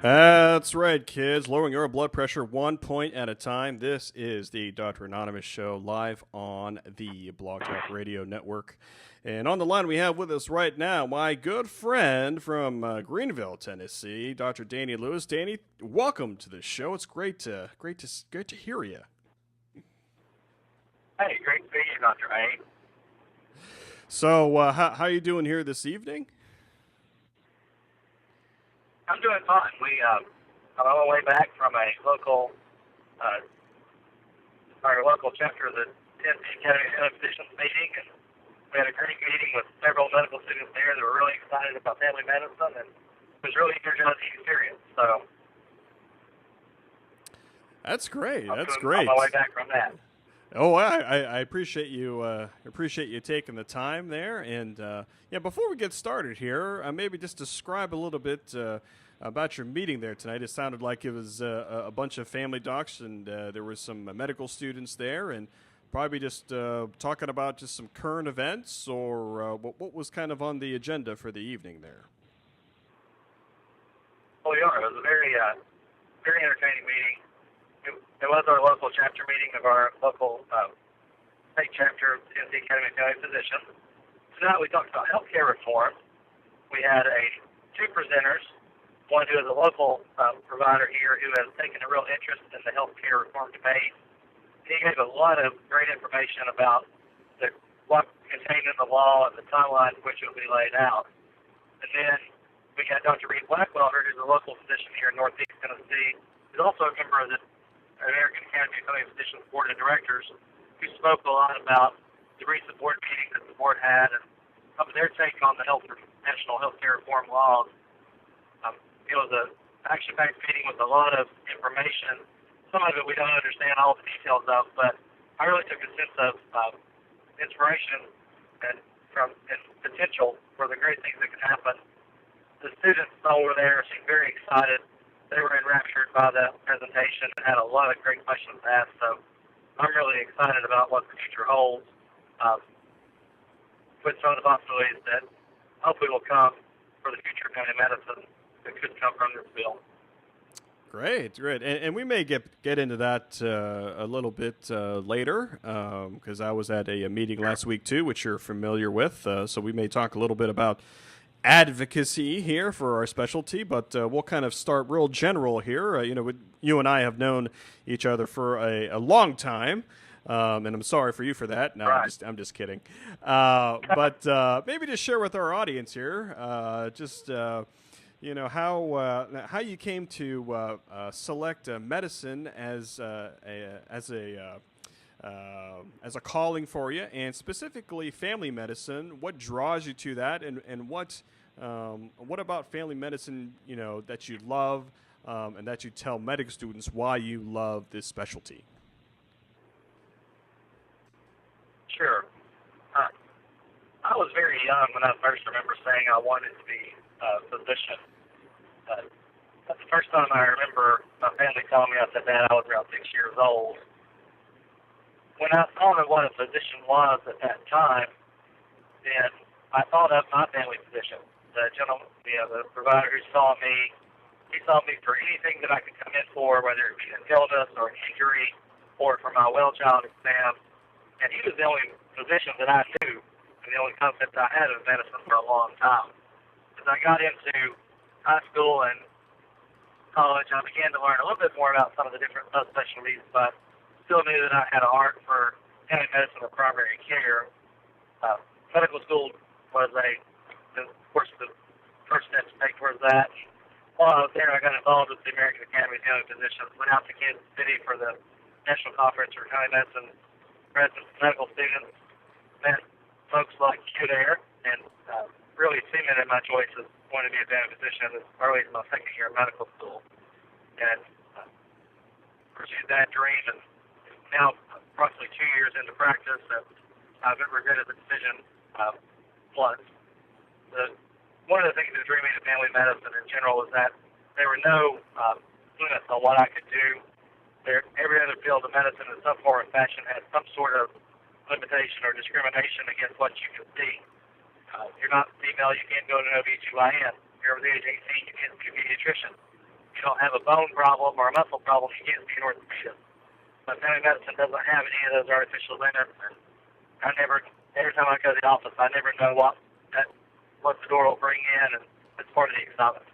That's right, kids. Lowering your blood pressure 1 point at a time. This is the Dr. Anonymous Show live on the Blog Talk Radio Network. And on the line we have with us right now my good friend from Greenville, Tennessee, Dr. Danny Lewis. Danny, welcome to the show. It's great to hear you. Hey, great to see you, Dr. A. So, how you doing here this evening? I'm doing fine. I'm on my way back from a local chapter of the Tennessee Academy of Physicians meeting, and we had a great meeting with several medical students there that were really excited about family medicine, and it was really energizing experience. So That's great. I'm That's great. on my way back from that. Oh, I appreciate you taking the time there, and before we get started here, maybe just describe a little bit about your meeting there tonight. It sounded like it was a bunch of family docs, and there were some medical students there, and probably just talking about just some current events or what was kind of on the agenda for the evening there. Well, it was a very entertaining meeting. It was our local chapter meeting of our local state chapter of the Tennessee Academy of Family Physicians. Tonight we talked about healthcare reform. We had two presenters, one who is a local provider here who has taken a real interest in the healthcare reform debate. He gave a lot of great information about what contained in the law and the timeline in which it will be laid out. And then we had Dr. Reed Blackwelder, who's a local physician here in Northeast Tennessee, who's also a member of the American Academy of Family Physicians Board of Directors, who spoke a lot about the recent board meeting that the board had and some of their take on the national healthcare reform laws. It was an action-packed meeting with a lot of information. Some of it we don't understand all the details of, but I really took a sense of inspiration and potential for the great things that could happen. The students over there seemed very excited. They were enraptured by the presentation and had a lot of great questions asked. So I'm really excited about what the future holds with some of the possibilities that hopefully will come for the future of family medicine that could come from this bill. Great. And we may get into that a little bit later because I was at a meeting last week too, which you're familiar with. So we may talk a little bit about advocacy here for our specialty, but we'll kind of start real general here. You and I have known each other for a long time, and I'm sorry for you for that. No, Right. I'm just kidding. But maybe just share with our audience here, how you came to select medicine as a calling for you, and specifically family medicine. What draws you to that, and what about family medicine, that you love, and that you tell medical students why you love this specialty? Sure. I was very young when I first remember saying I wanted to be a physician. That's the first time I remember my family telling me I said that. I was around 6 years old. When I thought of what a physician was at that time, then I thought of my family physician, the gentleman, the provider who saw me. He saw me for anything that I could come in for, whether it be an illness or an injury or for my well child exam. And he was the only physician that I knew and the only concept I had of medicine for a long time. As I got into high school and college, I began to learn a little bit more about some of the different subspecialties, but still knew that I had a heart for family medicine or primary care. Medical school was of course, the first step to take towards that. While I was there, I got involved with the American Academy of Family Physicians, went out to Kansas City for the National Conference for Family Medicine residents and medical students, met folks like you there, and really cemented my choice of wanting to be a family physician as early as my second year of medical school. And pursued that dream, and now approximately 2 years into practice, and I've regretted the decision once. One of the things that drew me to family medicine in general was that there were no limits on what I could do. Every other field of medicine in some form or fashion has some sort of limitation or discrimination against what you can see. You're not female, you can't go to an OBGYN. You're over the age of 18, you can't be a pediatrician. You you don't have a bone problem or a muscle problem, you can't see an orthopedist. But family medicine doesn't have any of those artificial limits, and every time I go to the office, I never know what the door will bring in, and it's part of the excitement.